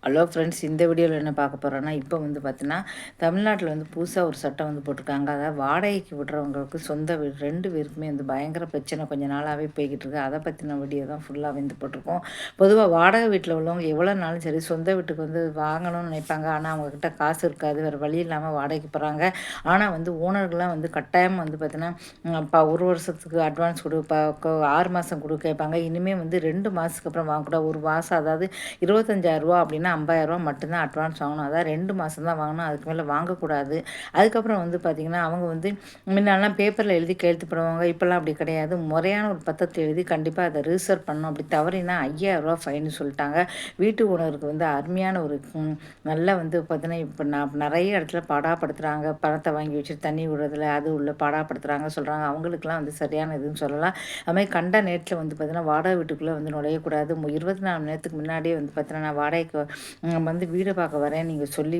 Hello friends, இந்த வீடியோவில் என்ன பார்க்க போகிறோன்னா, இப்போ வந்து பார்த்தீங்கன்னா தமிழ்நாட்டில் வந்து புதுசாக ஒரு சட்டம் வந்து போட்டிருக்காங்க. அதாவது வாடகைக்கு விடுறவங்களுக்கு சொந்த வீடு 2 பேருக்குமே வந்து பயங்கர பிரச்சனை கொஞ்ச நாளாகவே போய்கிட்டு இருக்கு. அதை பற்றின வீடியோ தான் ஃபுல்லாக வந்து போட்டிருக்கோம். பொதுவாக வாடகை வீட்டில் உள்ளவங்க எவ்வளோ நாளும் சரி சொந்த வீட்டுக்கு வந்து வாங்கணும்னு நினைப்பாங்க. ஆனால் அவங்கக்கிட்ட காசு இருக்காது, வேறு வழி இல்லாமல் வாடகைக்கு போகிறாங்க. ஆனால் வந்து ஓனர்கள்லாம் வந்து கட்டாயம் வந்து பார்த்தீங்கன்னா இப்போ 1 வருஷத்துக்கு அட்வான்ஸ் கொடு, 6 மாதம் கொடு கேட்பாங்க. இனிமேல் வந்து 2 மாதத்துக்கு அப்புறம் வாங்கக்கூடாது. ஒரு மாதம் அதாவது ரூ. 25,000 அப்படின்னா ரூ. 50,000 மட்டும்தான் அட்வான்ஸ் வாங்கணும். அதான் 2 மாதம் தான் வாங்கணும். அதுக்கு மேலே வாங்கக்கூடாது. அதுக்கப்புறம் வந்து பார்த்திங்கன்னா, அவங்க வந்து முன்னெல்லாம் பேப்பரில் எழுதி கையெழுத்து போடுவாங்க. இப்போல்லாம் அப்படி கிடையாது. முறையான ஒரு பத்திரத்தை எழுதி கண்டிப்பாக அதை ரிஜிஸ்டர் பண்ணணும். அப்படி தவறினா ரூ. 5,000 ஃபைன்னு சொல்லிட்டாங்க. வீட்டு ஓனருக்கு வந்து அருமையான ஒரு நல்லா வந்து பார்த்தீங்கன்னா, இப்போ நிறைய இடத்துல பாடாப்படுத்துகிறாங்க. பணத்தை வாங்கி வச்சுட்டு தண்ணி விடுறதுல அது உள்ள பாடாப்படுத்துகிறாங்க சொல்கிறாங்க. அவங்களுக்குலாம் வந்து சரியான இதுன்னு சொல்லலாம். அதுமாதிரி கண்ட நேரத்தில் வந்து பார்த்தீங்கன்னா, வாடகை வீட்டுக்குள்ளே வந்து நுழையக்கூடாது. 24 மணி நேரத்துக்கு முன்னாடியே வந்து பார்த்தீங்கன்னா, நான் வாடகைக்கு வந்து வீடு பார்க்க வரேன் நீங்கள் சொல்லி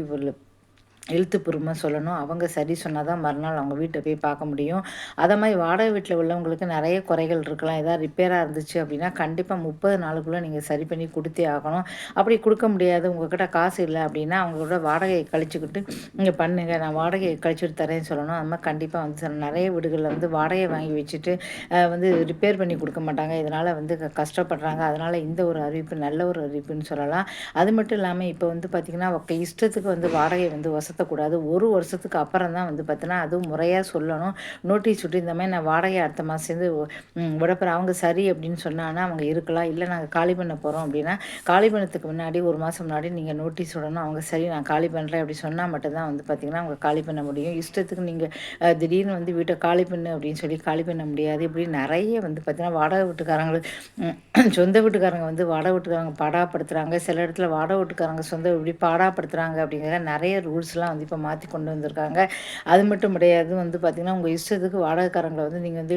எழுத்துப்பூர்வமாக சொல்லணும். அவங்க சரி சொன்னால் தான் மறுநாள் அவங்க வீட்டை போய் பார்க்க முடியும். அதை மாதிரி வாடகை வீட்டில் உள்ளவங்களுக்கு நிறைய குறைகள் இருக்கலாம். ஏதாவது ரிப்பேராக இருந்துச்சு அப்படின்னா கண்டிப்பாக 30 நாளுக்குள்ளே நீங்கள் சரி பண்ணி கொடுத்தே ஆகணும். அப்படி கொடுக்க முடியாது, உங்கள்கிட்ட காசு இல்லை அப்படின்னா அவங்களோட வாடகையை கழிச்சுக்கிட்டு நீங்கள் பண்ணுங்கள், நான் வாடகையை கழிச்சுட்டு தரேன்னு சொல்லணும். அது மாதிரி கண்டிப்பாக வந்து நிறைய வீடுகளில் வந்து வாடகையை வாங்கி வச்சுட்டு வந்து ரிப்பேர் பண்ணி கொடுக்க மாட்டாங்க. இதனால் வந்து கஷ்டப்படுறாங்க. அதனால் இந்த ஒரு அறிவிப்பு நல்ல ஒரு அறிவிப்புன்னு சொல்லலாம். அது மட்டும் இல்லாமல் இப்போ வந்து பார்த்திங்கன்னா இஷ்டத்துக்கு வந்து வாடகை வந்து வசத்தக்கூடாது. 1 வருஷத்துக்கு அப்புறம் தான் வந்து பார்த்தீங்கன்னா அதுவும் முறையாக சொல்லணும். நோட்டீஸ் விட்டு இந்த மாதிரி நான் வாடகை அடுத்த மாதத்துலேருந்து விடப்போகிறேன். அவங்க சரி அப்படின்னு சொன்னாங்கன்னா அவங்க இருக்கலாம். இல்லை நாங்கள் காலி பண்ண போகிறோம் அப்படின்னா காலி பண்ணத்துக்கு முன்னாடி 1 மாதம் முன்னாடி நீங்கள் நோட்டீஸ் விடணும். அவங்க சரி நான் காலி பண்ணுறேன் அப்படி சொன்னால் மட்டும்தான் வந்து பார்த்திங்கன்னா அவங்க காலி பண்ண முடியும். இஷ்டத்துக்கு நீங்கள் திடீர்னு வந்து வீட்டை காலி பண்ணு அப்படின்னு சொல்லி காலி பண்ண முடியாது. இப்படி நிறைய வந்து பார்த்திங்கன்னா வாடகை வீட்டுக்காரங்களுக்கு சொந்த வீட்டுக்காரங்க வந்து வாடகை வீட்டுக்காரங்க பாடாப்படுத்துகிறாங்க. சில இடத்துல வாடகை வீட்டுக்காரங்க சொந்த இப்படி பாடாப்படுத்துகிறாங்க அப்படிங்கிற நிறைய ரூல்ஸ்லாம் வந்து இப்போ மாற்றி கொண்டு வந்திருக்காங்க. அது மட்டும் கிடையாது வந்து பார்த்திங்கன்னா, உங்கள் இஷ்டத்துக்கு வாடகைக்காரங்களை வந்து நீங்கள் வந்து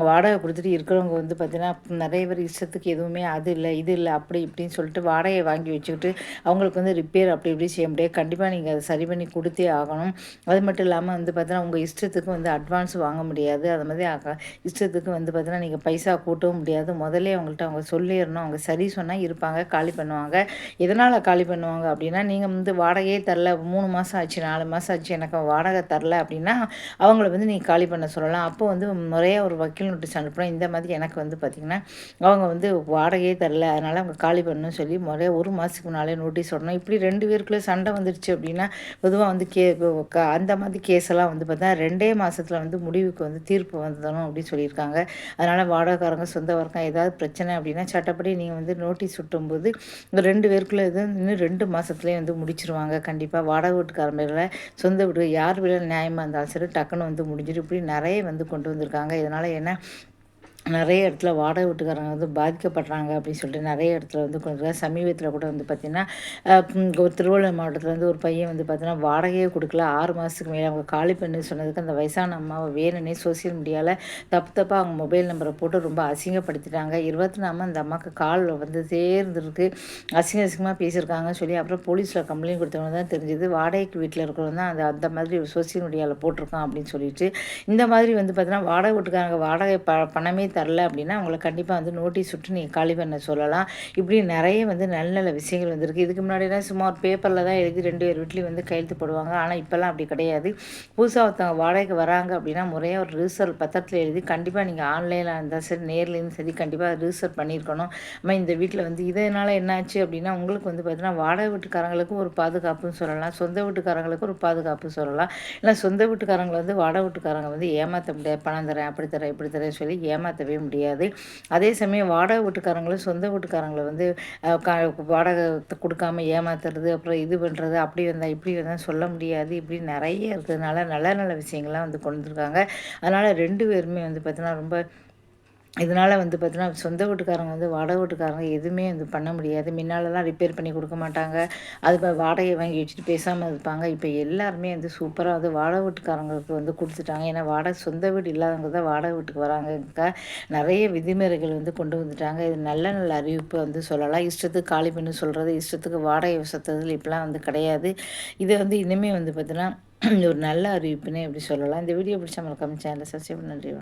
வாடகை கொடுத்துட்டு இருக்கிறவங்க வந்து பார்த்திங்கன்னா நிறைய பேர் இஷ்டத்துக்கு எதுவுமே அது இல்லை இது இல்லை அப்படி இப்படின்னு சொல்லிட்டு வாடகையை வாங்கி வச்சுக்கிட்டு அவங்களுக்கு வந்து ரிப்பேர் அப்படி இப்படி செய்ய முடியாது. கண்டிப்பாக நீங்கள் அதை சரி பண்ணி கொடுத்தே ஆகணும். அது மட்டும் இல்லாமல் வந்து பார்த்தீங்கன்னா உங்கள் இஷ்டத்துக்கு வந்து அட்வான்ஸ் வாங்க முடியாது. அது மாதிரி இஷ்டத்துக்கு வந்து பார்த்தீங்கன்னா நீங்கள் பைசா கூட்டவும் முடியாது. முதல்ல அவங்கள்ட்ட அவங்க சொல்லிடணும். அவங்க சரி சொன்னால் இருப்பாங்க, காலி பண்ணுவாங்க. எதனால் காலி பண்ணுவாங்க அப்படின்னா, நீங்கள் வந்து வாடகையே தரல, 3 மாதம் ஆச்சு 4 மாதம் ஆச்சு எனக்கு வாடகை தரல அப்படின்னா அவங்கள வந்து நீங்கள் காலி பண்ண சொல்லலாம். அப்போ வந்து முறையாக ஒரு வக்கீல் நோட்டீஸ் அனுப்பணும். இந்த மாதிரி எனக்கு வந்து பார்த்திங்கன்னா அவங்க வந்து வாடகையே தரல, அதனால் அவங்க காலி பண்ணணும்னு சொல்லி முறையாக 1 மாதத்துக்கு முன்னாலே நோட்டீஸ் விடணும். இப்படி 2 பேருக்குள்ளே சண்டை வந்துடுச்சு அப்படின்னா பொதுவாக வந்து அந்த மாதிரி கேஸெல்லாம் வந்து பார்த்தா 2 மாதத்தில் வந்து முடிவுக்கு வந்து தீர்ப்பு வந்துடணும் அப்படின்னு சொல்லியிருக்காங்க. அதனால் வாடகைக்காரங்க சொந்தக்காரங்க ஏதாவது பிரச்சனை அப்படின்னா சட்டப்படி நீங்கள் வந்து நோட்டீஸ் விட்டும்போது இந்த 2 பேருக்குள்ளே இது இன்னும் 2 மாதத்துலேயே வந்து முடிச்சிருவாங்க. கண்டிப்பாக வாடகை வீட்டுக்காரங்க மேலே சொந்த வீடு யார் வீடு நியாயமாக இருந்தாலும் சரி டக்குன்னு வந்து முடிஞ்சிடும். இப்படி நிறைய வந்து கொண்டு வந்திருக்காங்க. இதனால் என்ன நிறைய இடத்துல வாடகை வீட்டுக்காரங்க வந்து பாதிக்கப்படுறாங்க அப்படின்னு சொல்லிட்டு நிறைய இடத்துல வந்து கொஞ்சம் சமீபத்தில் கூட வந்து பார்த்திங்கன்னா ஒரு திருவள்ளூர் மாவட்டத்தில் வந்து ஒரு பையன் வந்து பார்த்தீங்கன்னா வாடகையே கொடுக்கல 6 மாதத்துக்கு மேலே அவங்க காலி பண்ணி சொன்னதுக்கு அந்த வயசான அம்மாவை வேணுன்னே சோசியல் மீடியாவில் தப்பாக அவங்க மொபைல் நம்பரை போட்டு ரொம்ப அசிங்கப்படுத்திட்டாங்க. 24 அந்த அம்மாவுக்கு கால் வந்து சேர்ந்துருக்கு, அசிங்கமாக பேசியிருக்காங்கன்னு சொல்லி அப்புறம் போலீஸில் கம்ப்ளைண்ட் கொடுத்தவங்க தான் தெரிஞ்சுது வாடகைக்கு வீட்டில் இருக்கிறவங்க தான் அந்த மாதிரி சோசியல் மீடியாவில் போட்டிருக்கான் அப்படின்னு சொல்லிட்டு. இந்த மாதிரி வந்து பார்த்தீங்கன்னா வாடகை வீட்டுக்காரங்க வாடகை பணமே தரல அப்படின்னா அவங்கள கண்டிப்பாக வந்து நோட்டீஸ் விட்டு நீங்கள் காலி பண்ண சொல்லலாம். இப்படி நிறைய வந்து நல்ல நல்ல விஷயங்கள் வந்திருக்கு. இதுக்கு முன்னாடிலாம் சும்மா ஒரு பேப்பரில் தான் எழுதி 2 பேர் வீட்லேயும் வந்து கையெழுத்து போடுவாங்க. ஆனால் இப்போல்லாம் அப்படி கிடையாது. புதுசாக ஒருத்தவங்க வாடகைக்கு வராங்க அப்படின்னா முறையாக ஒரு ரிஜிஸ்டர் பத்திரத்தில் எழுதி கண்டிப்பாக நீங்கள் ஆன்லைனில் இருந்தால் சரி நேர்லேயும் சரி கண்டிப்பாக ரிஜிஸ்டர் பண்ணியிருக்கணும். நம்ம இந்த வீட்டில் வந்து இதனால் என்னாச்சு அப்படின்னா உங்களுக்கு வந்து பார்த்தீங்கன்னா வாடகை வீட்டுக்காரங்களுக்கும் ஒரு பாதுகாப்புன்னு சொல்லலாம், சொந்த வீட்டுக்காரங்களுக்கும் ஒரு பாதுகாப்பு சொல்லலாம். ஏன்னா சொந்த வீட்டுக்காரங்களை வந்து வாடகை வீட்டுக்காரங்க வந்து ஏமாற்ற முடியாது. பணம் தரேன் அப்படி தரேன் இப்படி தரேன் சொல்லி ஏமாற்றவே முடியாது. அதே சமயம் வாடகை வீட்டுக்காரங்களும் சொந்த வீட்டுக்காரங்களை வந்து வாடகை கொடுக்காம ஏமாத்துறது அப்புறம் இது பண்ணுறது அப்படி வந்தால் இப்படி வந்தால் சொல்ல முடியாது. இப்படி நிறைய இருக்கிறதுனால நல்ல நல்ல விஷயங்கள்லாம் வந்து கொண்டு வந்திருக்காங்க. அதனால் 2 பேருமே வந்து பார்த்தீங்கன்னா ரொம்ப இதனால் வந்து பார்த்தீங்கன்னா சொந்த வீட்டுக்காரங்க வந்து வாடகை வீட்டுக்காரங்க எதுவுமே வந்து பண்ண முடியாது. முன்னாலலாம் ரிப்பேர் பண்ணி கொடுக்க மாட்டாங்க. அது வாடகையை வாங்கி வச்சுட்டு பேசாமல் இருப்பாங்க. இப்போ எல்லாருமே வந்து சூப்பராக வந்து வாடகை வீட்டுக்காரங்களுக்கு வந்து கொடுத்துட்டாங்க. ஏன்னா வாடகை சொந்த வீடு இல்லாதவங்க தான் வாடகை வீட்டுக்கு வராங்க. நிறைய விதிமுறைகள் வந்து கொண்டு வந்துட்டாங்க. இது நல்ல நல்ல அறிவிப்பு வந்து சொல்லலாம். இஷ்டத்துக்கு காலி பண்ணி சொல்கிறது, இஷ்டத்துக்கு வாடகை வசத்துகள் இப்படிலாம் வந்து கிடையாது. இதை வந்து இனிமேல் வந்து பார்த்தீங்கன்னா ஒரு நல்ல அறிவிப்புன்னே எப்படி சொல்லலாம். இந்த வீடியோ பிடிச்சா மறக்காம சேனலை சப்ஸ்கிரைப். நன்றி.